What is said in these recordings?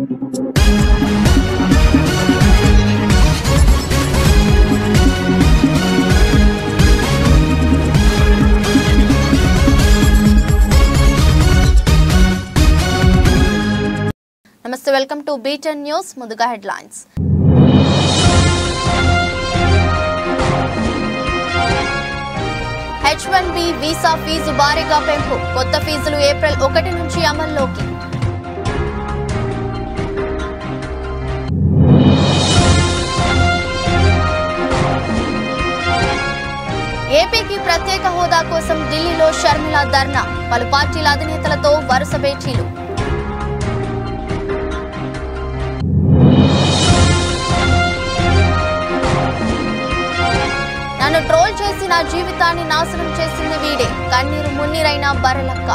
నమస్తే, welcome to B10 news. ముందుగా headlines. H1B visa fee భారీగా పెంపు. కొత్త ఫీజులు ఏప్రిల్ 1 నుంచి అమల్లోకి. ఏపీకి ప్రత్యేక హోదా కోసం ఢిల్లీలో షర్మిల ధర్నా. పలు పార్టీల అధినేతలతో వరుస భేటీలు. నన్ను ట్రోల్ చేసి నా జీవితాన్ని నాశనం చేసింది వీడే. కన్నీరు మున్నీరైన బర్రెలక్క.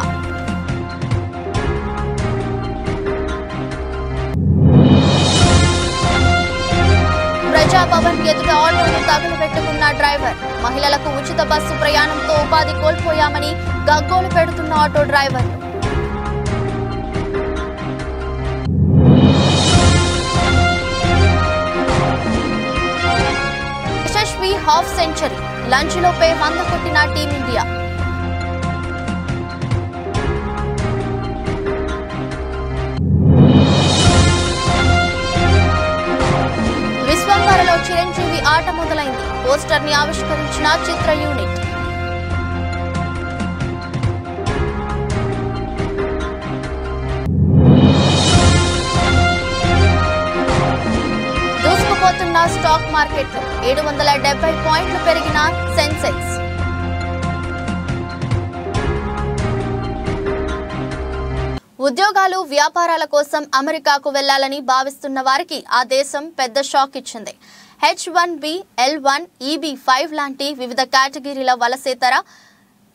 ప్రజాభవన్ ఎదుట ఆటోను తగులబెట్టుకున్న డ్రైవర్. మహిళలకు ఉచిత బస్సు ప్రయాణంతో ఉపాధి కోల్పోయామని గగ్గోలు పెడుతున్న ఆటో డ్రైవర్లు. Yashasvi half century. లంచ్ లోపే 100 కొట్టిన టీమిండియా. విశ్వంబరలో చిరంజీవి ఆట మొదలైంది. పోస్టర్ ని ఆవిష్కరించిన చిత్ర యూనిట్. దూసుకుపోతున్న స్టాక్ మార్కెట్లు. 770 పాయింట్లు పెరిగిన సెన్సెక్స్. ఉద్యోగాలు, వ్యాపారాల కోసం అమెరికాకు వెళ్లాలని భావిస్తున్న వారికి ఆ దేశం పెద్ద షాక్ ఇచ్చింది. H1B, L1, EB5 లాంటి వివిధ కేటగిరీల వలసేతర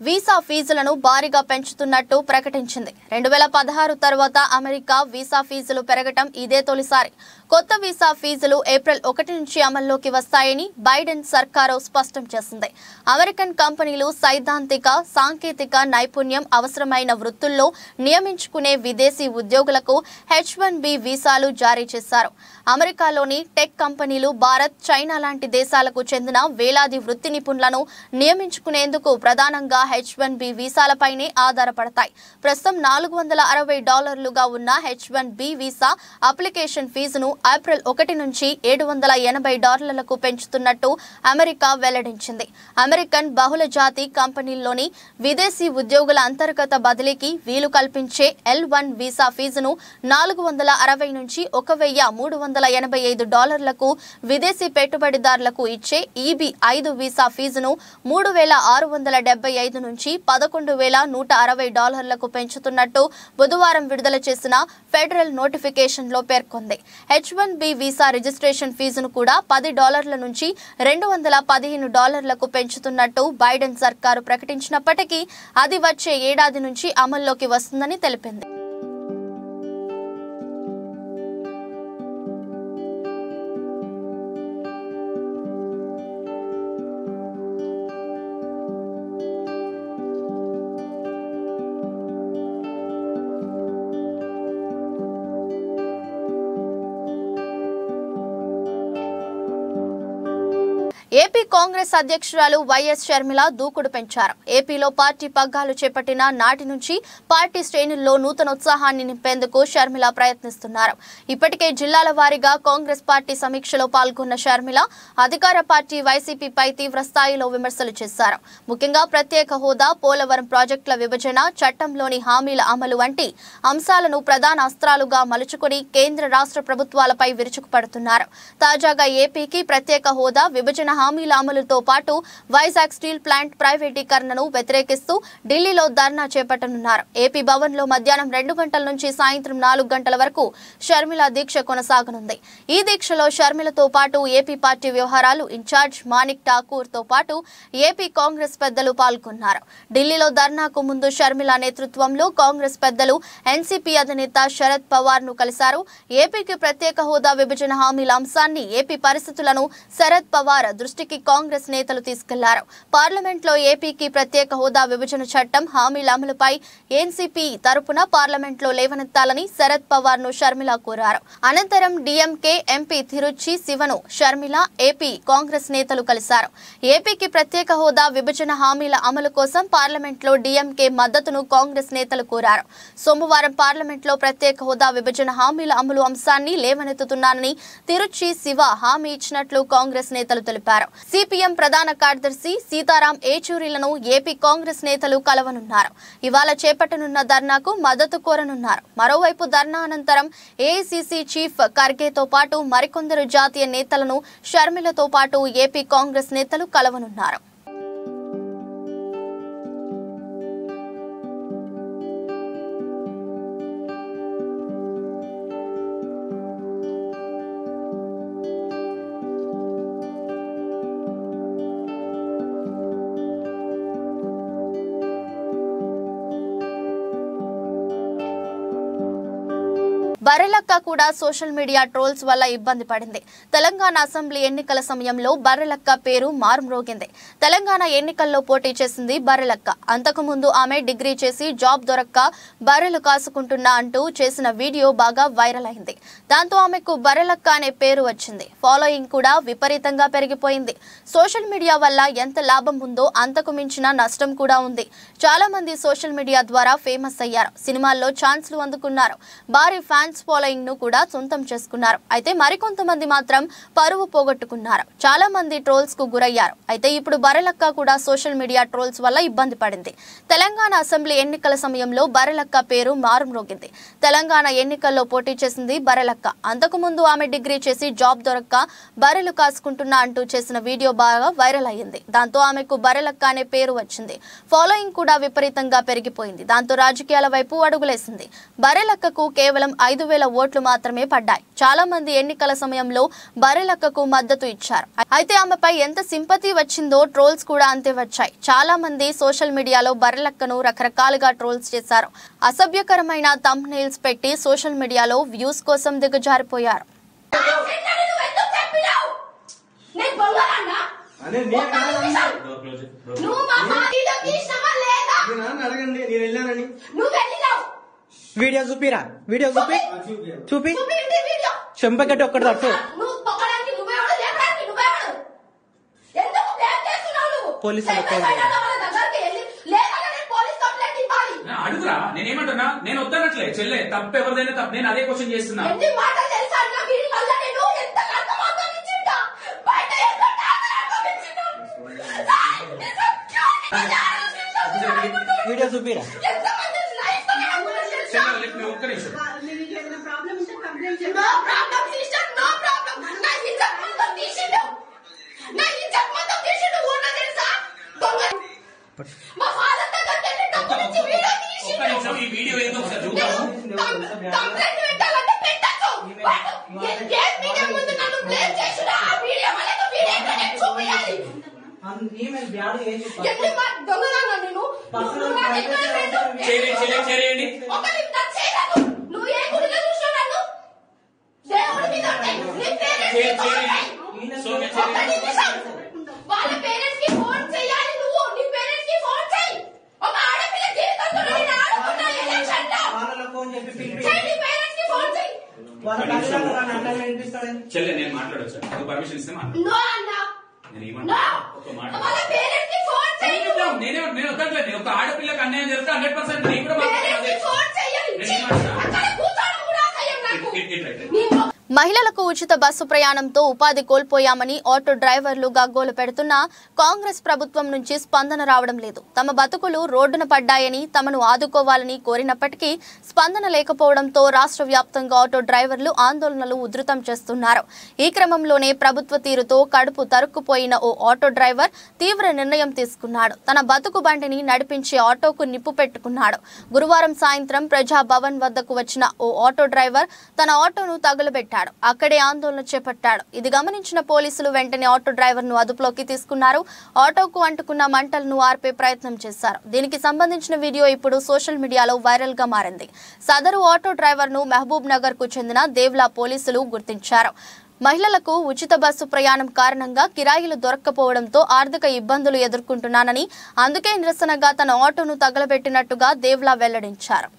వీసా ఫీజులను భారీగా పెంచుతున్నట్టు ప్రకటించింది. 2016 తర్వాత అమెరికా వీసా ఫీజులు పెరగటం ఇదే తొలిసారి. కొత్త వీసా ఫీజులు ఏప్రిల్ 1 నుంచి అమల్లోకి వస్తాయని బైడెన్ సర్కారు స్పష్టం చేసింది. అమెరికన్ కంపెనీలు సైద్ధాంతిక, సాంకేతిక నైపుణ్యం అవసరమైన వృత్తుల్లో నియమించుకునే విదేశీ ఉద్యోగులకు H1B వీసాలు జారీ చేశారు. అమెరికాలోని టెక్ కంపెనీలు భారత్, చైనా లాంటి దేశాలకు చెందిన వేలాది వృత్తి నిపుణులను నియమించుకునేందుకు ప్రధానంగా H1B వీసాలపైనే ఆధారపడతాయి. ప్రస్తుతం $460గా ఉన్న H1B వీసా అప్లికేషన్ ఫీజును ఏప్రిల్ 1 నుంచి $780లకు పెంచుతున్నట్టు అమెరికా వెల్లడించింది. అమెరికన్ బహుళ జాతి కంపెనీల్లోని విదేశీ ఉద్యోగుల అంతర్గత బదిలీకి వీలు కల్పించే L1 వీసా ఫీజును $460 నుంచి $1,385లకు, విదేశీ పెట్టుబడిదారులకు ఇచ్చే EB5 వీసా ఫీజును $3,675 నుంచి $11,160లకు పెంచుతున్నట్టు బుధవారం విడుదల చేసిన ఫెడరల్ నోటిఫికేషన్లో పేర్కొంది. H1B వీసా రిజిస్ట్రేషన్ ఫీజును కూడా $10 నుంచి $215లకు పెంచుతున్నట్టు బైడెన్ సర్కారు ప్రకటించినప్పటికీ అది వచ్చే ఏడాది నుంచి అమల్లోకి వస్తుందని తెలిపింది. ఏపీ కాంగ్రెస్ అధ్యక్షురాలు వైఎస్ షర్మిల దూకుడు పెంచారు. ఏపీలో పార్టీ పగ్గాలు చేపట్టిన నాటి నుంచి పార్టీ శ్రేణుల్లో నూతనోత్సాహాన్ని నింపేందుకు షర్మిల ప్రయత్నిస్తున్నారు. ఇప్పటికే జిల్లాల వారీగా కాంగ్రెస్ పార్టీ సమీక్షలో పాల్గొన్న షర్మిల అధికార పార్టీ వైసీపీపై తీవ్ర స్థాయిలో విమర్శలు చేశారు. ముఖ్యంగా ప్రత్యేక హోదా, పోలవరం ప్రాజెక్టుల విభజన, చట్టంలోని హామీల అమలు వంటి అంశాలను ప్రధాన అస్త్రాలుగా మలుచుకుని కేంద్ర రాష్ట్ర ప్రభుత్వాలపై విరుచుకుపడుతున్నారు. తాజాగా ఏపీకి ప్రత్యేక హోదా, విభజన హామీల అమలుతో పాటు వైజాగ్ స్టీల్ ప్లాంట్ ప్రైవేటీకరణను వ్యతిరేకిస్తూ ఢిల్లీలో ధర్నా చేపట్టనున్నారు. ఏపీ భవన్ లో మధ్యాహ్నం 2 గంటల నుంచి సాయంత్రం 4 గంటల వరకు షర్మిల దీక్ష కొనసాగనుంది. ఈ దీక్షలో షర్మిలతో పాటు ఏపీ పార్టీ వ్యవహారాలు ఇన్ఛార్జ్ మాణిక్ ఠాకూర్ తో పాటు ఏపీ కాంగ్రెస్ పెద్దలు పాల్గొన్నారు. ఢిల్లీలో ధర్నాకు ముందు షర్మిల నేతృత్వంలో కాంగ్రెస్ పెద్దలు ఎన్సీపీ అధినేత శరద్ పవార్ ను కలిశారు. ఏపీకి ప్రత్యేక హోదా, విభజన హామీల అంశాన్ని, ఏపీ పరిస్థితులను శరద్ పవార్ దృష్టి దృష్టికి కాంగ్రెస్ నేతలు తీసుకెళ్లారు. పార్లమెంట్లో ఏపీకి ప్రత్యేక హోదా విభజన చట్టం హామీల అమలుపై ఎన్సీపీ తరపున పార్లమెంట్లో లేవనెత్తాలని శరద్ పవార్ ను షర్మిల కోరారు. అనంతరం డీఎంకే ఎంపీ తిరుచి శివను షర్మిల, ఏపీ కాంగ్రెస్ నేతలు కలిశారు. ఏపీకి ప్రత్యేక హోదా విభజన హామీల అమలు కోసం పార్లమెంట్లో డీఎంకే మద్దతును కాంగ్రెస్ నేతలు కోరారు. సోమవారం పార్లమెంట్లో ప్రత్యేక హోదా విభజన హామీల అమలు అంశాన్ని లేవనెత్తుతున్నానని తిరుచి శివ హామీ ఇచ్చినట్లు కాంగ్రెస్ నేతలు తెలిపారు. సిపిఎం ప్రధాన కార్యదర్శి సీతారాం ఏచూరిలను ఏపీ కాంగ్రెస్ నేతలు కలవనున్నారు. ఇవాళ చేపట్టనున్న ధర్నాకు మద్దతు కోరనున్నారు. మరోవైపు ధర్నా అనంతరం ఏఐసీసీ చీఫ్ ఖర్గేతో పాటు మరికొందరు జాతీయ నేతలను షర్మిలతో పాటు ఏపీ కాంగ్రెస్ నేతలు కలవనున్నారు. బర్రెలక్క కూడా సోషల్ మీడియా ట్రోల్స్ వల్ల ఇబ్బంది పడింది. తెలంగాణ అసెంబ్లీ ఎన్నికల సమయంలో బర్రెలక్క పేరు మారుమ్రోగింది. తెలంగాణ ఎన్నికల్లో పోటీ చేసింది బర్రెలక్క. అంతకుముందు ఆమె డిగ్రీ చేసి జాబ్ దొరక్క బర్రెలు కాసుకుంటున్నా అంటూ చేసిన వీడియో బాగా వైరల్ అయింది. దాంతో ఆమెకు బర్రెలక్క అనే పేరు వచ్చింది. ఫాలోయింగ్ కూడా విపరీతంగా పెరిగిపోయింది. సోషల్ మీడియా వల్ల ఎంత లాభం ఉందో అంతకు మించిన నష్టం కూడా ఉంది. చాలా మంది సోషల్ మీడియా ద్వారా ఫేమస్ అయ్యారు. సినిమాల్లో ఛాన్స్లు అందుకున్నారు. భారీ ఫ్యాన్స్ ఫాలోయింగ్ ను కూడా సొంతం చేసుకున్నారు. అయితే మరికొంతమంది మాత్రం పరువు పోగొట్టుకున్నారు. చాలా మంది ట్రోల్స్ కు గురయ్యారు. అయితే ఇప్పుడు బర్రెలక్క కూడా సోషల్ మీడియా ట్రోల్స్ వల్ల ఇబ్బంది పడింది. తెలంగాణ అసెంబ్లీ ఎన్నికల సమయంలో బర్రెలక్క పేరు మారుమ్రోగింది. తెలంగాణ ఎన్నికల్లో పోటీ చేసింది బర్రెలక్క. అంతకుముందు ఆమె డిగ్రీ చేసి జాబ్ దొరక్క బర్రెలు కాసుకుంటున్నా అంటూ చేసిన వీడియో బాగా వైరల్ అయ్యింది. దాంతో ఆమెకు బర్రెలక్క అనే పేరు వచ్చింది. ఫాలోయింగ్ కూడా విపరీతంగా పెరిగిపోయింది. దాంతో రాజకీయాల వైపు అడుగులేసింది. బర్రెలక్కకు కేవలం 5,000 ఓట్లు మాత్రమే పడ్డాయి. చాలా మంది ఎన్నికల సమయంలో బర్రెలక్కకు మద్దతు ఇచ్చారు. అయితే ఆమెపై ఎంత సింపతి వచ్చిందో ట్రోల్స్ కూడా అంతే వచ్చాయి. చాలా మంది సోషల్ మీడియాలో బర్రెలక్కను రకరకాలుగా ట్రోల్స్ చేశారు. అసభ్యకరమైన థంబ్నెయిల్స్ పెట్టి సోషల్ మీడియాలో వ్యూస్ కోసం దిగజారిపోయారు. వీడియో చూపిరా, వీడియో చూపి చెంపగట్టి ఒక్కటి తట్టు. పోలీసులు అడుగురా, నేనేమంటున్నా, నేను వద్దనట్లే చెల్లె, తప్పు ఎవరిదైనా తప్పు. నేను అదే క్వశ్చన్ చేస్తున్నా. వీడియో చూపిరా. ఒక్క నిమిషం. ఈ వీడియో ఏదో ఒకసారి చూద్దాము. చేయండి. చెల్లె నేను మాట్లాడొచ్చు, పర్మిషన్ ఇస్తే నేను వద్దట్లేదు. ఒక ఆడపిల్లకి అన్యాయం జరిగితే 100% నేను కూడా మహిళలకు ఉచిత బస్సు ప్రయాణంతో ఉపాధి కోల్పోయామని ఆటో డ్రైవర్లు గగ్గోలు పెడుతున్నా కాంగ్రెస్ ప్రభుత్వం నుంచి స్పందన రావడం లేదు. తమ బతుకులు రోడ్డున పడ్డాయని తమను ఆదుకోవాలని కోరినప్పటికీ స్పందన లేకపోవడంతో రాష్ట్ర వ్యాప్తంగా ఆటో డ్రైవర్లు ఆందోళనలు ఉధృతం చేస్తున్నారు. ఈ క్రమంలోనే ప్రభుత్వ తీరుతో కడుపు తరుక్కుపోయిన ఓ ఆటో డ్రైవర్ తీవ్ర నిర్ణయం తీసుకున్నాడు. తన బతుకు బండిని నడిపించే ఆటోకు నిప్పు పెట్టుకున్నాడు. గురువారం సాయంత్రం ప్రజాభవన్ వద్దకు వచ్చిన ఓ ఆటో డ్రైవర్ తన ఆటోను తగులబెట్టాడు. అక్కడే ఆందోళన చేపట్టాడు. ఇది గమనించిన పోలీసులు వెంటనే ఆటో డ్రైవర్ ను అదుపులోకి తీసుకున్నారు. ఆటోకు అంటుకున్న మంటలను ఆర్పే ప్రయత్నం చేశారు. దీనికి సంబంధించిన వీడియో ఇప్పుడు సోషల్ మీడియాలో వైరల్ గా మారింది. సదరు ఆటో డ్రైవర్ ను మహబూబ్ నగర్ కు చెందిన దేవ్లా పోలీసులు గుర్తించారు. మహిళలకు ఉచిత బస్సు ప్రయాణం కారణంగా కిరాయిలు దొరక్కపోవడంతో ఆర్థిక ఇబ్బందులు ఎదుర్కొంటున్నానని, అందుకే నిరసనగా తన ఆటోను తగలబెట్టినట్టుగా దేవ్లా వెల్లడించారు.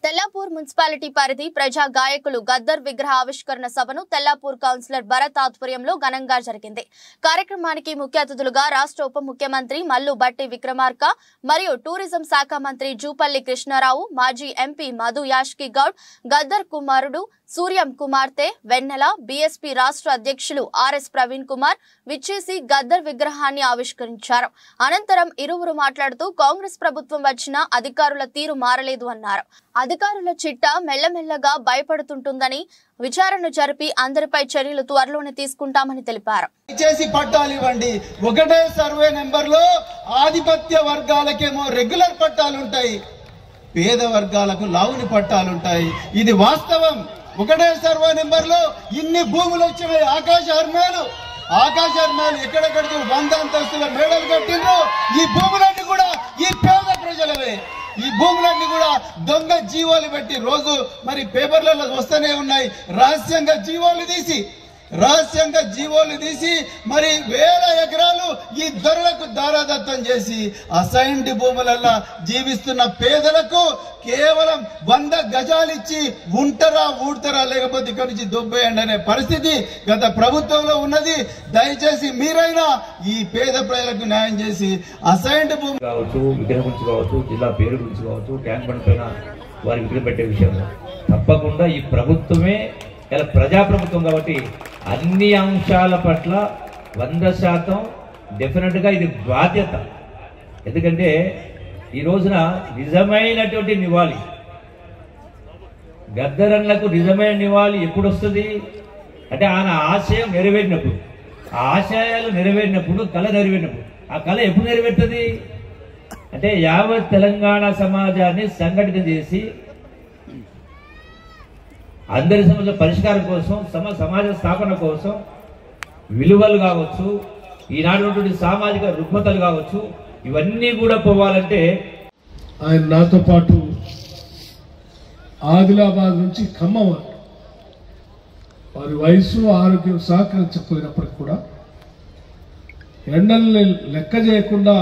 తెల్లాపూర్ మున్సిపాలిటీ పరిధి ప్రజా గాయకులు గద్దర్ విగ్రహ ఆవిష్కరణ సభను తెల్లాపూర్ కౌన్సిలర్ భరత్ ఆధ్వర్యంలో ఘనంగా జరిగింది. కార్యక్రమానికి ముఖ్య అతిథులుగా రాష్ట్ర ఉప ముఖ్యమంత్రి మల్లు బట్టి విక్రమార్క మరియు టూరిజం శాఖ మంత్రి జూపల్లి కృష్ణారావు, మాజీ ఎంపీ మధు యాష్కి గౌడ్, గద్దర్ కుమారుడు సూర్యం కుమార్తె వెన్నెల, బీఎస్పీ రాష్ట్ర అధ్యక్షులు ఆర్ఎస్ ప్రవీణ్ కుమార్ విచ్చేసి గద్దర్ విగ్రహాన్ని ఆవిష్కరించారు. అనంతరం ఇరువురు మాట్లాడుతూ కాంగ్రెస్ ప్రభుత్వం వచ్చినా అధికారుల తీరు మారలేదు అన్నారు. అధికారుల చిట్టా మెల్లమెల్లగా భయపడుతుంటుందని, విచారణ జరిపి అందరిపై చర్యలు త్వరలోనే తీసుకుంటామని తెలిపారు. పట్టాలు ఇవ్వండి. ఒకటే సర్వే నెంబర్ లో ఆధిపత్య వర్గాలకేమో రెగ్యులర్ పట్టాలుంటాయి, పేద వర్గాలకు లావుని పట్టాలుంటాయి. ఇది వాస్తవం. ఒకటే సర్వే నెంబర్ లో ఇన్ని భూములు వచ్చినాయి. ఆకాశ హర్మేలు ఎక్కడెక్కడికి 100 అంతస్తుల మేడలు కట్టిండ్రు. ఈ భూములన్నీ కూడా ఈ పేద ప్రజలవే. ఈ భూములన్నీ కూడా దొంగ జీవోలు పెట్టి రోజు మరి పేపర్లలో వస్తూనే ఉన్నాయి. రహస్యంగా జీవోలు తీసి మరి వేల ఎకరాలు ఈ దొరలకు దారాదత్తం చేసి అసైన్డ్ భూములలో జీవిస్తున్న పేదలకు కేవలం 100 గజాలు ఇచ్చి ఊడతారా లేకపోతే ఇక్కడి నుంచి దొబ్బేయండి అనే పరిస్థితి గత ప్రభుత్వంలో ఉన్నది. దయచేసి మీరైనా ఈ పేద ప్రజలకు న్యాయం చేసి అసైన్డ్ భూమి కావచ్చు, విగ్రహం గురించి కావచ్చు, జిల్లా పేరు గురించి కావచ్చు, ట్యాంక్ బండ్ పైన వారి విగ్రహం పెట్టే విషయంలో తప్పకుండా ఈ ప్రభుత్వమే ఇలా ప్రజాప్రభుత్వం కాబట్టి అన్ని అంశాల పట్ల 100% డెఫినెట్ గా ఇది బాధ్యత. ఎందుకంటే ఈ రోజున నిజమైనటువంటి నివాళి, గద్దరన్లకు నిజమైన నివాళి ఎప్పుడు వస్తుంది అంటే ఆయన ఆశయం నెరవేరినప్పుడు, ఆ ఆశయాలు నెరవేరినప్పుడు, కళ నెరవేరినప్పుడు. ఆ కళ ఎప్పుడు నెరవేరుతుంది అంటే యావత్ తెలంగాణ సమాజాన్ని సంఘటిత చేసి అందరి సమస్య పరిష్కారం కోసం, సమాజ స్థాపన కోసం విలువలు కావచ్చు, ఈనాడు సామాజిక రుగ్మతలు కావచ్చు, ఇవన్నీ కూడా పోవాలంటే ఆయన నాతో పాటు ఆదిలాబాద్ నుంచి ఖమ్మం వారి వయసు ఆరోగ్యం సహకరించకపోయినప్పటికి కూడా ఎండల్ని లెక్క చేయకుండా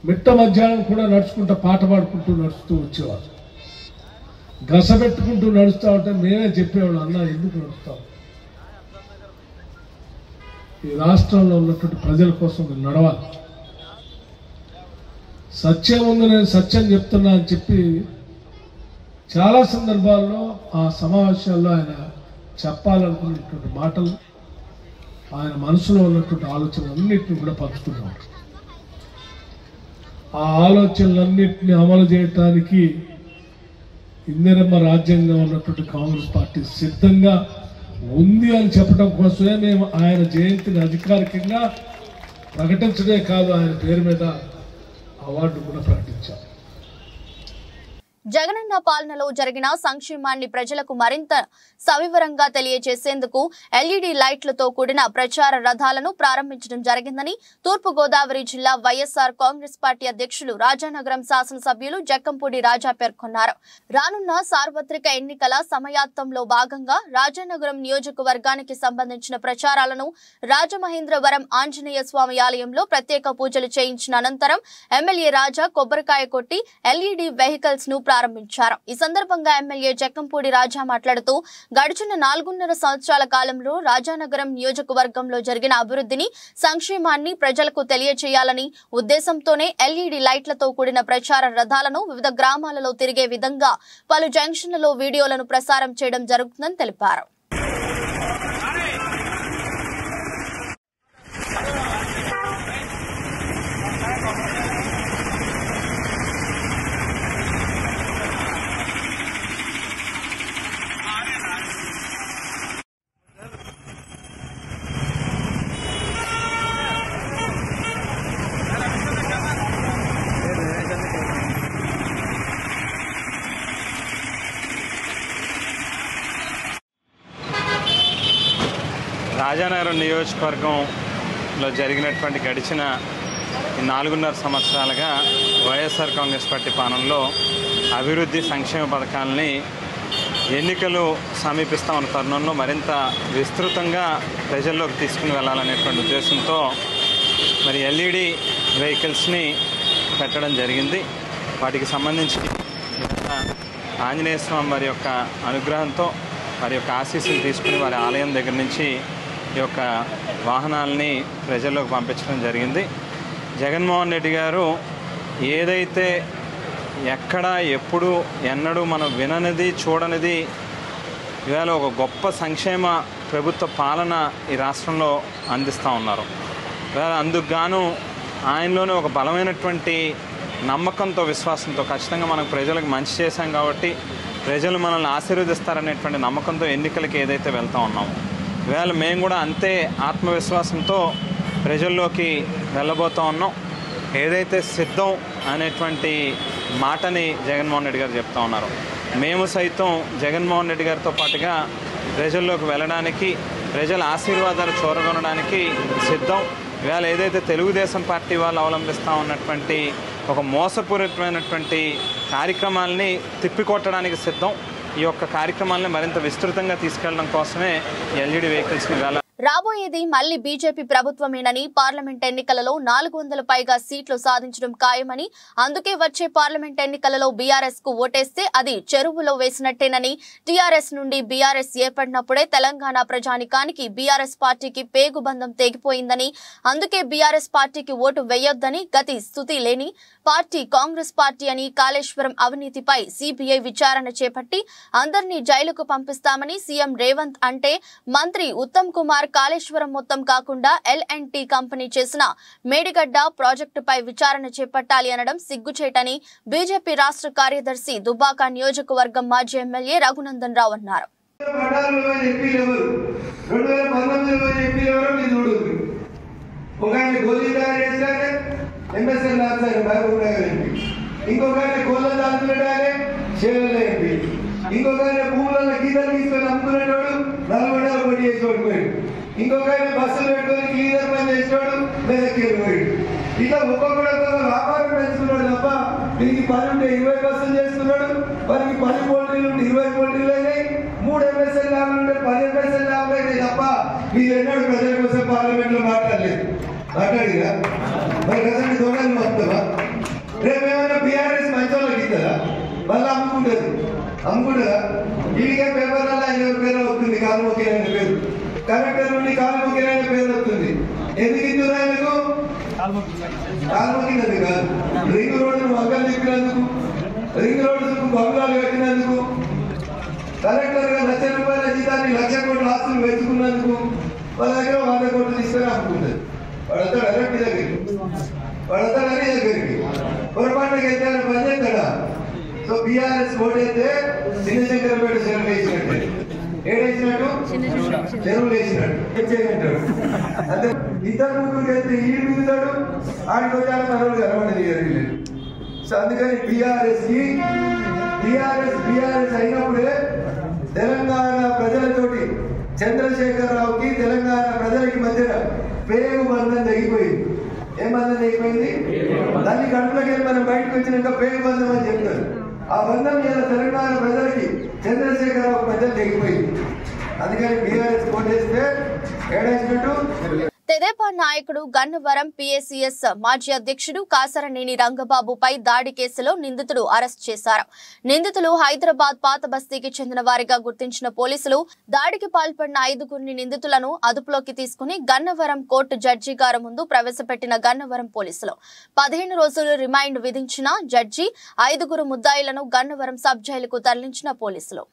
మిట్ట మధ్యాహ్నం కూడా నడుచుకుంటూ పాట పాడుకుంటూ నడుస్తూ వచ్చేవారు. గసబెట్టుకుంటూ నడుస్తూ ఉంటే మేమే చెప్పేవాడు, అన్న ఎందుకు నడుస్తాం, ఈ రాష్ట్రంలో ఉన్నటువంటి ప్రజల కోసం మీరు నడవాలి, సత్యం ఉంది, నేను సత్యం చెప్తున్నా అని చెప్పి చాలా సందర్భాల్లో ఆ సమావేశాల్లో ఆయన చెప్పాలనుకున్నటువంటి మాటలు, ఆయన మనసులో ఉన్నటువంటి ఆలోచనలన్నింటినీ కూడా పంచుకున్నాడు. ఆ ఆలోచనలన్నింటినీ అమలు చేయటానికి ఇందిరమ్మ రాజ్యాంగం ఉన్నటువంటి కాంగ్రెస్ పార్టీ సిద్ధంగా ఉంది అని చెప్పడం కోసమే మేము ఆయన జయంతిని అధికారికంగా ప్రకటించడే కాదు, ఆయన పేరు మీద అవార్డు కూడా ప్రకటించాం. జగనన్న పాలనలో జరిగిన సంక్షేమాన్ని ప్రజలకు మరింత సవివరంగా తెలియజేసేందుకు ఎల్ఈడి లైట్లతో కూడిన ప్రచార రథాలను ప్రారంభించడం జరిగిందని తూర్పు గోదావరి జిల్లా వైఎస్ఆర్ కాంగ్రెస్ పార్టీ అధ్యక్షులు రాజానగరం శాసనసభ్యులు జక్కంపూడి రాజా పేర్కొన్నారు. రానున్న సార్వత్రిక ఎన్నికల సమయాత్తంలో భాగంగా రాజానగరం నియోజకవర్గానికి సంబంధించిన ప్రచారాలను రాజమహేంద్రవరం ఆంజనేయ స్వామి ఆలయంలో ప్రత్యేక పూజలు చేయించిన అనంతరం ఎమ్మెల్యే రాజా కొబ్బరికాయ కొట్టి ఎల్ఈడి వెహికల్స్ ను ప్రారంభించారు. ఈ సందర్భంగా ఎమ్మెల్యే జక్కంపూడి రాజా మాట్లాడుతూ గడిచిన 4.5 సంవత్సరాల కాలంలో రాజానగరం నియోజకవర్గంలో జరిగిన అభివృద్ధిని, సంక్షేమాన్ని ప్రజలకు తెలియజేయాలని ఉద్దేశంతోనే ఎల్ఈడి లైట్లతో కూడిన ప్రచార రథాలను వివిధ గ్రామాలలో తిరిగే విధంగా పలు జంక్షన్లలో వీడియోలను ప్రసారం చేయడం జరుగుతుందని తెలిపారు. రాజానగరం నియోజకవర్గంలో జరిగినటువంటి గడిచిన 4.5 సంవత్సరాలుగా వైఎస్ఆర్ కాంగ్రెస్ పార్టీ పాలనలో అభివృద్ధి సంక్షేమ పథకాలని ఎన్నికలు సమీపిస్తూ ఉన్న తరుణంలో మరింత విస్తృతంగా ప్రజల్లోకి తీసుకుని వెళ్ళాలనేటువంటి ఉద్దేశంతో మరి ఎల్ఈడి వెహికల్స్ని పెట్టడం జరిగింది. వాటికి సంబంధించి ఆంజనేయ స్వామి వారి యొక్క అనుగ్రహంతో వారి యొక్క ఆశీస్సులు తీసుకుని వారి ఆలయం దగ్గర నుంచి ఈ యొక్క వాహనాలని ప్రజల్లోకి పంపించడం జరిగింది. జగన్మోహన్ రెడ్డి గారు ఏదైతే ఎక్కడ ఎప్పుడు ఎన్నడూ మనం విననిది చూడనిది ఇవాళ ఒక గొప్ప సంక్షేమ ప్రభుత్వ పాలన ఈ రాష్ట్రంలో అందిస్తూ ఉన్నారు. ఇవాళ అందుకు గాను ఆయనలోనే ఒక బలమైనటువంటి నమ్మకంతో విశ్వాసంతో ఖచ్చితంగా మనం ప్రజలకు మంచి చేశాం కాబట్టి ప్రజలు మనల్ని ఆశీర్వదిస్తారనేటువంటి నమ్మకంతో ఎన్నికలకి ఏదైతే వెళ్తూ ఉన్నామో ఇవాళ మేము కూడా అంతే ఆత్మవిశ్వాసంతో ప్రజల్లోకి వెళ్ళబోతూ ఉన్నాం. ఏదైతే సిద్ధం అనేటువంటి మాటని జగన్మోహన్ రెడ్డి గారు చెప్తా ఉన్నారు, మేము సైతం జగన్మోహన్ రెడ్డి గారితో పాటుగా ప్రజల్లోకి వెళ్ళడానికి ప్రజల ఆశీర్వాదాలు చూరగొనడానికి సిద్ధం. ఇవాళ ఏదైతే తెలుగుదేశం పార్టీ వాళ్ళు అవలంబిస్తూ ఉన్నటువంటి ఒక మోసపూరితమైనటువంటి కార్యక్రమాలని తిప్పికొట్టడానికి సిద్ధం. ఈ యొక్క కార్యక్రమాలని మరింత విస్తృతంగా తీసుకెళ్లడం కోసమే ఎల్ఈడి వెహికల్స్ని రాబోయేది మళ్లీ బీజేపీ ప్రభుత్వమేనని, పార్లమెంట్ ఎన్నికలలో 400 పైగా సీట్లు సాధించడం ఖాయమని, అందుకే వచ్చే పార్లమెంట్ ఎన్నికలలో బీఆర్ఎస్ కు ఓటేస్తే అది చెరువులో వేసినట్టేనని, టీఆర్ఎస్ నుండి బీఆర్ఎస్ ఏర్పడినప్పుడే తెలంగాణ ప్రజానికానికి బీఆర్ఎస్ పార్టీకి పేగుబంధం తెగిపోయిందని, అందుకే బీఆర్ఎస్ పార్టీకి ఓటు వేయొద్దని గతి స్థుతి లేని పార్టీ కాంగ్రెస్ పార్టీ అని, కాళేశ్వరం అవినీతిపై సిబిఐ విచారణ చేపట్టి అందరినీ జైలుకు పంపిస్తామని సీఎం రేవంత్ అంటే, మంత్రి ఉత్తమ్ కుమార్ కాళేశ్వరం మొత్తం కాకుండా L&T కంపెనీ చేసిన మేడిగడ్డ ప్రాజెక్టుపై విచారణ చేపట్టాలి అనడం సిగ్గుచేటని బీజేపీ రాష్ట్ర కార్యదర్శి దుబ్బాక నియోజకవర్గం మాజీ ఎమ్మెల్యే రఘునందన్ రావు అన్నారు. ఇంకొక భూములలో గీతలు తీసుకొని అమ్ముకునేటోడు నల్గొండలో పోటీ చేసేవాడు పోయాడు. ఇంకొక బస్సులు పెట్టుకొని క్లీనర్ పని చేసేవాడు మెదక్కేరు పోయాడు. ఇట్లా ఒక్కొక్కడు ఒక్కొక్క వ్యాపారం పెంచుకున్నాడు తప్ప దీనికి 10 ఉంటే 20 బస్సులు చేస్తున్నాడు. వారికి 10 పోల్ట్రీలు ఉంటే 20 పోల్ట్రీలు అయినాయి. 3 MSL ల్యాబ్లు ఉంటే 10 MSL ల్యాబ్లు అయినాయి తప్ప వీళ్ళు ఎన్నడూ ప్రజల కోసం పార్లమెంట్ లో మాట్లాడలేదు. మాట్లాడిరా మరి ప్రజెంట్ దొంగలు వస్తావా? రేపు ఏమైనా బీఆర్ఎస్ మంచోళ్ళకి ఇస్తారా? మళ్ళీ అమ్ముకుంటారా? వీడికే పేపర్లలో ఆయన పేరు వస్తుంది, కాలుమొక్కిన పేరు. కలెక్టర్ నుండి కాలుమొక్కిన పేరు వస్తుంది. ఎందుకు ఇస్తున్నారు ఆయనకు? కాలుమొక్కినందుకు కాదు, రింగ్ రోడ్డు మగ్గలు చెప్పినందుకు, రింగ్ రోడ్డు బంగ్లాలు కట్టినందుకు, కలెక్టర్ గా ₹1,00,000 జీతాన్ని ₹1,00,000 ఆస్తులు పెంచుకున్నందుకు వాళ్ళ దగ్గర 100 కోట్లు తీసుకొని అమ్ముకుంటారు. వాడంతా డైరెక్ట్ దగ్గరికి పొరపాటుకి అయితే పని చేస్తాడా? సో బీఆర్ఎస్ ఓటైతే చిన్నశంకరపేట చెరువులు వేసినట్టు, ఏడేసినట్టు చెరువులు వేసినట్టు అంటే 2-3 అయితే ఈ మిగుతాడు, ఆడికి వచ్చాక మనోళ్ళు కనబడేది. సో అందుకని బీఆర్ఎస్ అయినప్పుడే తెలంగాణ ప్రజలతోటి చంద్రశేఖరరావుకి తెలంగాణ ప్రజలకి మధ్యన పేగు బంధం తెగిపోయింది. ఏం బంధం తెగిపోయింది? దాన్ని కడుపులోకి వెళ్ళి మనం బయటకు వచ్చినాక పేగు బంధం అని చెప్తారు. ఆ బంధం ఇలా తెలంగాణ ప్రజలకి చంద్రశేఖరరావు మధ్య తెగిపోయింది. అందుకని బీఆర్ఎస్ ఓటేస్తే ఏడేసినట్టు. తెదేపా నాయకుడు గన్నవరం PACS మాజీ అధ్యక్షుడు కాసరనేని రంగబాబుపై దాడి కేసులో నిందితుడు అరెస్ట్ చేశారు. నిందితులు హైదరాబాద్ పాత బస్తీకి చెందిన వారిగా గుర్తించిన పోలీసులు దాడికి పాల్పడిన 5గురిని నిందితులను అదుపులోకి తీసుకుని గన్నవరం కోర్టు జడ్జి గారి ముందు ప్రవేశపెట్టిన గన్నవరం పోలీసులు 15 రోజులు రిమాండ్ విధించిన జడ్జి 5గురు ముద్దాయిలను గన్నవరం సబ్ జైలుకు తరలించిన పోలీసులు.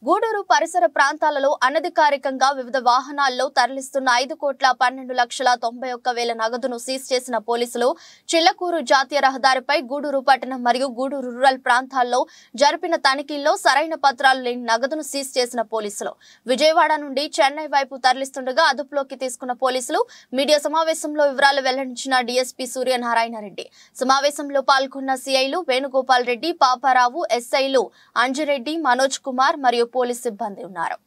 గూడూరు పరిసర ప్రాంతాలలో అనధికారికంగా వివిధ వాహనాల్లో తరలిస్తున్న 5,12,91,000 నగదును సీజ్ చేసిన పోలీసులు చిల్లకూరు జాతీయ రహదారిపై గూడూరు పట్టణం మరియు గూడూరు రూరల్ ప్రాంతాల్లో జరిపిన తనిఖీల్లో సరైన పత్రాలు లేని నగదును సీజ్ చేసిన పోలీసులు విజయవాడ నుండి చెన్నై వైపు తరలిస్తుండగా అదుపులోకి తీసుకున్న పోలీసులు మీడియా సమావేశంలో వివరాలు వెల్లడించిన డీఎస్పీ సూర్యనారాయణ రెడ్డి. సమావేశంలో పాల్గొన్న సిఐలు వేణుగోపాల్ రెడ్డి, పాపారావు, ఎస్ఐలు అంజిరెడ్డి, మనోజ్ కుమార్ మరియు పోలీస్ సిబ్బంది ఉన్నారు.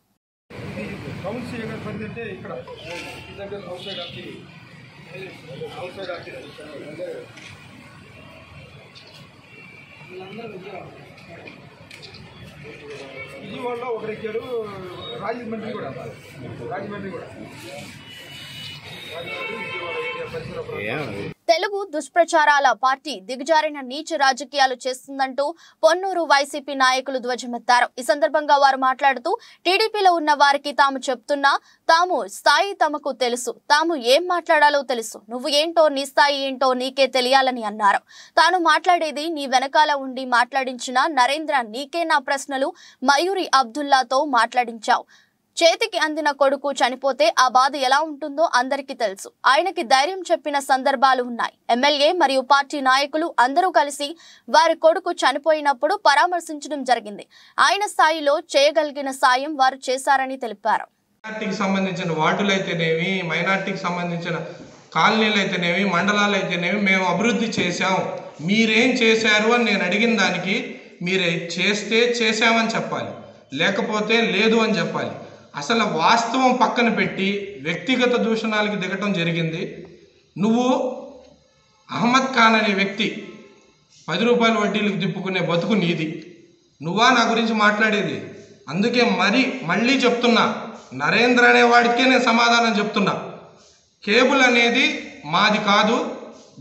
విజయవాడలో ఒకరెక్కారు, రాజమండ్రి కూడా తెలుగు దుష్ప్రచారాల పార్టీ దిగజారిన నీచ రాజకీయాలు చేస్తుందంటూ పొన్నూరు వైసీపీ నాయకులు ధ్వజమెత్తారు. ఈ సందర్భంగా వారు మాట్లాడుతూ టీడీపీలో ఉన్న వారికి తాము చెప్తున్నా తాము స్థాయి తమకు తెలుసు, తాము ఏం మాట్లాడాలో తెలుసు, నువ్వు ఏంటో నీ స్థాయి ఏంటో నీకే తెలియాలని అన్నారు. తాను మాట్లాడేది నీ వెనకాల ఉండి మాట్లాడించిన నరేంద్ర నీకే నా ప్రశ్నలు మయూరి అబ్దుల్లాతో మాట్లాడించావు. చేతికి అందిన కొడుకు చనిపోతే ఆ బాధ ఎలా ఉంటుందో అందరికీ తెలుసు. ఆయనకి ధైర్యం చెప్పిన సందర్భాలు ఉన్నాయి. ఎమ్మెల్యే మరియు పార్టీ నాయకులు అందరూ కలిసి వారి కొడుకు చనిపోయినప్పుడు పరామర్శించడం జరిగింది. ఆయన స్థాయిలో చేయగలిగిన సాయం వారు చేశారని తెలిపారు. మైనార్టీకి సంబంధించిన వార్డులైతేనేమి, మైనార్టీకి సంబంధించిన కాలనీలు అయితేనేమి, మండలాలు అయితేనేమి మేము అభివృద్ధి చేశాం. మీరేం చేశారు అని నేను అడిగిన దానికి మీరు చేస్తే చేశామని చెప్పాలి, లేకపోతే లేదు అని చెప్పాలి. అసలు వాస్తవం పక్కన పెట్టి వ్యక్తిగత దూషణాలకి దిగటం జరిగింది. నువ్వు అహ్మద్ ఖాన్ అనే వ్యక్తి 10 రూపాయల వడ్డీలకు తిప్పుకునే బతుకు నీది. నువ్వా నా గురించి మాట్లాడేది? అందుకే మళ్ళీ చెప్తున్నా, నరేంద్ర అనేవాడికే నేను సమాధానం చెప్తున్నా. కేబుల్ అనేది మాది కాదు,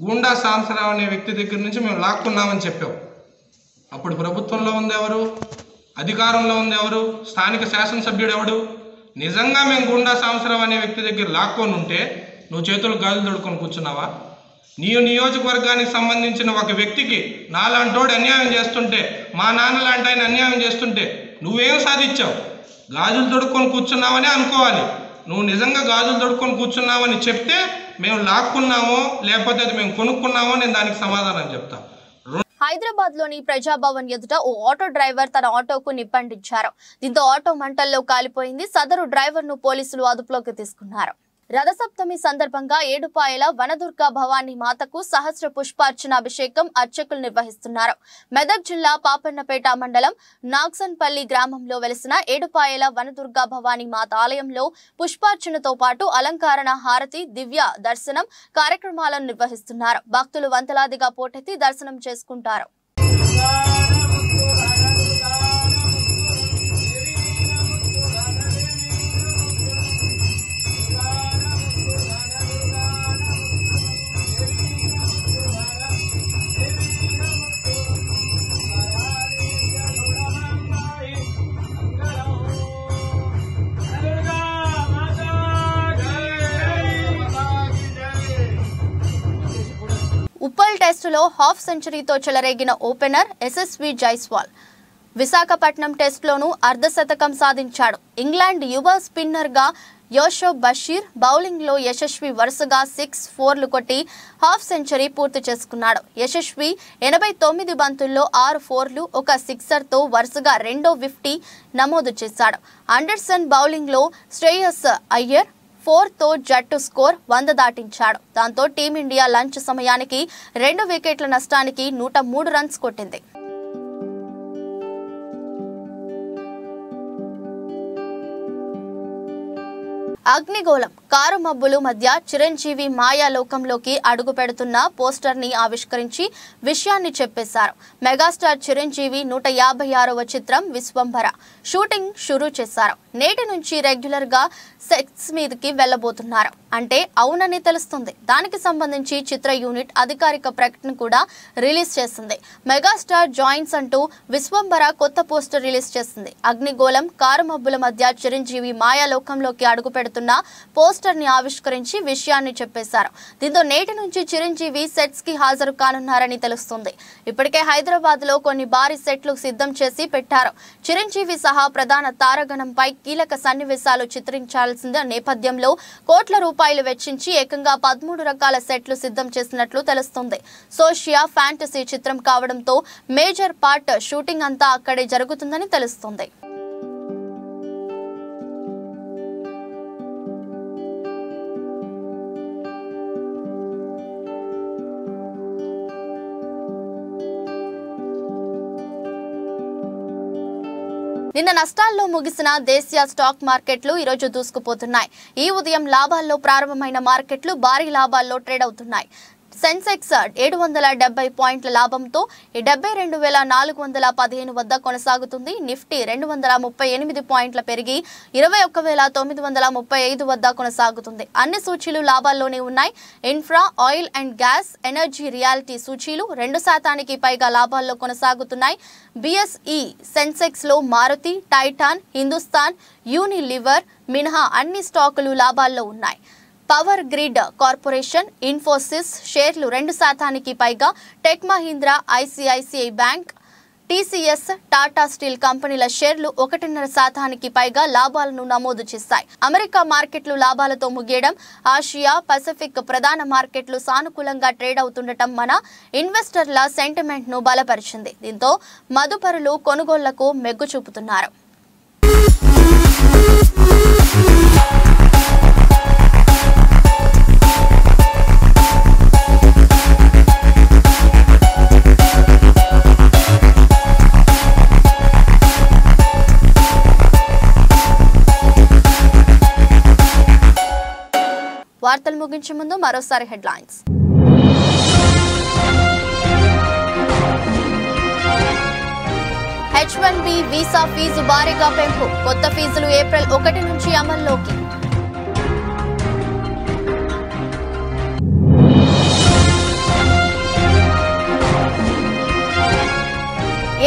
గూండా సాంసరావు అనే వ్యక్తి దగ్గర నుంచి మేము లాక్కున్నామని చెప్పావు. అప్పుడు ప్రభుత్వంలో ఉంది ఎవరు? అధికారంలో ఉంది ఎవరు? స్థానిక శాసనసభ్యుడు ఎవడు? నిజంగా మేము గూండా సాంసరావు అనే వ్యక్తి దగ్గర లాక్కొని ఉంటే నువ్వు చేతులు గాజులు దొడుకొని కూర్చున్నావా? నీ నియోజకవర్గానికి సంబంధించిన ఒక వ్యక్తికి నాలాంటోడు అన్యాయం చేస్తుంటే, మా నాన్న లాంటి ఆయన అన్యాయం చేస్తుంటే నువ్వేం సాధించావు? గాజులు దొడుకొని కూర్చున్నావని అనుకోవాలి. నువ్వు నిజంగా గాజులు దొడుకొని కూర్చున్నావని చెప్తే మేము లాక్కున్నామో లేకపోతే అది మేము కొనుక్కున్నామో నేను దానికి సమాధానం చెప్తా. హైదరాబాద్ లోని ప్రజాభవన్ ఎదుట ఓ ఆటో డ్రైవర్ తన ఆటోకు నిప్పంటించారు. దీంతో ఆటో మంటల్లో కాలిపోయింది. సదరు డ్రైవర్ ను పోలీసులు అదుపులోకి తీసుకున్నారు. రథసప్తమి సందర్భంగా ఏడుపాయల వనదుర్గా భవానీ మాతకు సహస్ర పుష్పార్చన అభిషేకం అర్చకులు నిర్వహిస్తున్నారు. మెదక్ జిల్లా పాపన్నపేట మండలం నాగ్సన్పల్లి గ్రామంలో వెలిసిన ఏడుపాయల వనదుర్గా భవానీ మాత ఆలయంలో పుష్పార్చనతో పాటు అలంకరణ, హారతి, దివ్య దర్శనం కార్యక్రమాలను నిర్వహిస్తున్నారు. భక్తులు వందలాదిగా పోటెత్తి దర్శనం చేసుకుంటారు. ఉప్పల్ టెస్టులో హాఫ్ సెంచరీతో చెలరేగిన ఓపెనర్ యశస్వి జైస్వాల్ విశాఖపట్నం టెస్టులోనూ అర్ధశతకం సాధించాడు. ఇంగ్లాండ్ యువ స్పిన్నర్ గా యోషోబ్ బషీర్ బౌలింగ్ లో యశస్వి వరుసగా 6 4లు కొట్టి హాఫ్ సెంచరీ పూర్తి చేసుకున్నాడు. యశస్వి 89 బంతుల్లో 6 4లు, 1 సిక్సర్ తో వరుసగా రెండో 50 నమోదు చేశాడు. అండర్సన్ బౌలింగ్ లో శ్రేయస్ అయ్యర్ 4తో జట్టు స్కోర్ 100 దాటించాడు. దాంతో టీమిండియా లంచ్ సమయానికి 2 వికెట్ల నష్టానికి 103 రన్స్ కొట్టింది. అగ్నిగోళం కారు మబ్బులు మధ్య చిరంజీవి మాయాలోకంలోకి అడుగు పెడుతున్న పోస్టర్ ని ఆవిష్కరించి విషయాన్ని చెప్పేశారు. మెగాస్టార్ చిరంజీవి 156వ చిత్రం విశ్వంభర షూటింగ్ షురూ చేశారు. నేటి నుంచి రెగ్యులర్ గా సెట్స్ మీదకి వెళ్లబోతున్నారు అంటే అవునని తెలుస్తుంది. దానికి సంబంధించి చిత్ర యూనిట్ అధికారిక ప్రకటన కూడా రిలీజ్ చేసింది. మెగాస్టార్ జాయిన్స్ అంటూ విశ్వంభర కొత్త పోస్టర్ రిలీజ్ చేసింది. అగ్నిగోళం కారు మబ్బుల మధ్య చిరంజీవి మాయాలోకంలోకి అడుగు పెడుతున్న పోస్టర్ పోస్టర్ ని ఆవిష్కరించి విషయాన్ని చెప్పేశారు. దీంతో నేటి నుంచి చిరంజీవి సెట్స్ కి హాజరు కానున్నారని తెలుస్తుంది. ఇప్పటికే హైదరాబాద్ లో కొన్ని భారీ సెట్లు సిద్ధం చేసి పెట్టారు. చిరంజీవి సహా ప్రధాన తారాగణంపై కీలక సన్నివేశాలు చిత్రించాల్సిన నేపథ్యంలో కోట్ల రూపాయలు వెచ్చించి ఏకంగా 13 రకాల సెట్లు సిద్ధం చేసినట్లు తెలుస్తుంది. సోషియా ఫ్యాంటసీ చిత్రం కావడంతో మేజర్ పార్ట్ షూటింగ్ అంతా అక్కడే జరుగుతుందని తెలుస్తుంది. నిన్న నష్టాల్లో ముగిసిన దేశీయ స్టాక్ మార్కెట్లు ఈ రోజు దూసుకుపోతున్నాయి. ఈ ఉదయం లాభాల్లో ప్రారంభమైన మార్కెట్లు భారీ లాభాల్లో ట్రేడ్ అవుతున్నాయి. సెన్సెక్స్ 770 పాయింట్ల లాభంతో 72,415 వద్ద కొనసాగుతుంది. నిఫ్టీ 238 పాయింట్ల పెరిగి 21,935 వద్ద కొనసాగుతుంది. అన్ని సూచీలు లాభాల్లోనే ఉన్నాయి. Infra, oil and gas, energy, reality సూచీలు 2% పైగా లాభాల్లో కొనసాగుతున్నాయి. బిఎస్ఈ సెన్సెక్స్ లో మారుతి, టైటాన్, హిందుస్థాన్ యూనిలివర్ మినహా అన్ని స్టాకులు లాభాల్లో ఉన్నాయి. పవర్ గ్రిడ్ కార్పొరేషన్, ఇన్ఫోసిస్ షేర్లు 2% పైగా, tech Mahindra, ICICI bank, TCS, Tata steel కంపెనీల షేర్లు 1.5% పైగా లాభాలను నమోదు చేశాయి. అమెరికా మార్కెట్లు లాభాలతో ముగియడం, ఆసియా పసిఫిక్ ప్రధాన మార్కెట్లు సానుకూలంగా ట్రేడ్ అవుతుండటం మన ఇన్వెస్టర్ల సెంటిమెంట్ ను బలపరిచింది. దీంతో మదుపరులు కొనుగోళ్లకు మెగ్గు చూపుతున్నారు. వార్తలు ముగించే ముందు మరోసారి హెడ్లైన్స్. H1B వీసా ఫీజు భారీగా పెంపు. కొత్త ఫీజులు ఏప్రిల్ 1 నుంచి అమల్లోకి.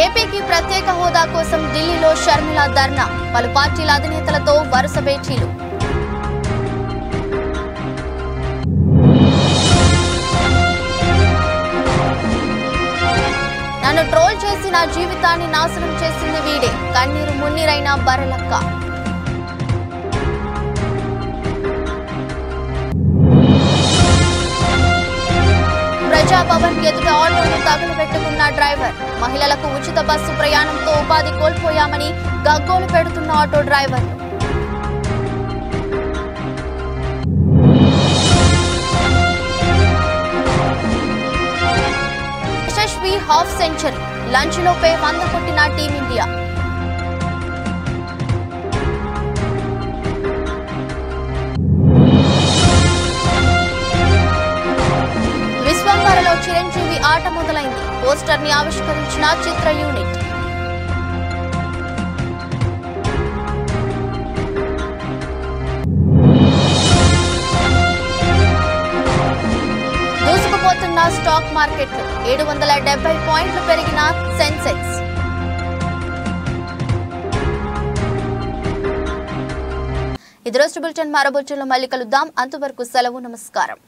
ఏపీకి ప్రత్యేక హోదా కోసం ఢిల్లీలో షర్మిల ధర్నా. పలు పార్టీల అధినేతలతో వరుస భేటీలు. నన్ను ట్రోల్ చేసి నా జీవితాన్ని నాశనం చేసింది వీడే. కన్నీరు మున్నీరైన బర్రెలక్క. ప్రజాభవన్ ఎదుట ఆటోను తగులబెట్టుకున్న డ్రైవర్. మహిళలకు ఉచిత బస్సు ప్రయాణంతో ఉపాధి కోల్పోయామని గగ్గోలు పెడుతున్న ఆటో డ్రైవర్లు. Yashasvi half century. లంచ్ లోపే 100 కొట్టిన టీమిండియా. విశ్వంబరలో చిరంజీవి ఆట మొదలైంది. పోస్టర్ ని ఆవిష్కరించిన చిత్ర యూనిట్. దూసుకుపోతున్న స్టాక్ మార్కెట్లు. 770 పాయింట్లు పెరిగిన సెన్సెక్స్. ఇది రోజు బులెటిన్. మరో బులెటిన్లో మళ్ళీ కలుద్దాం. అంతవరకు సెలవు. నమస్కారం.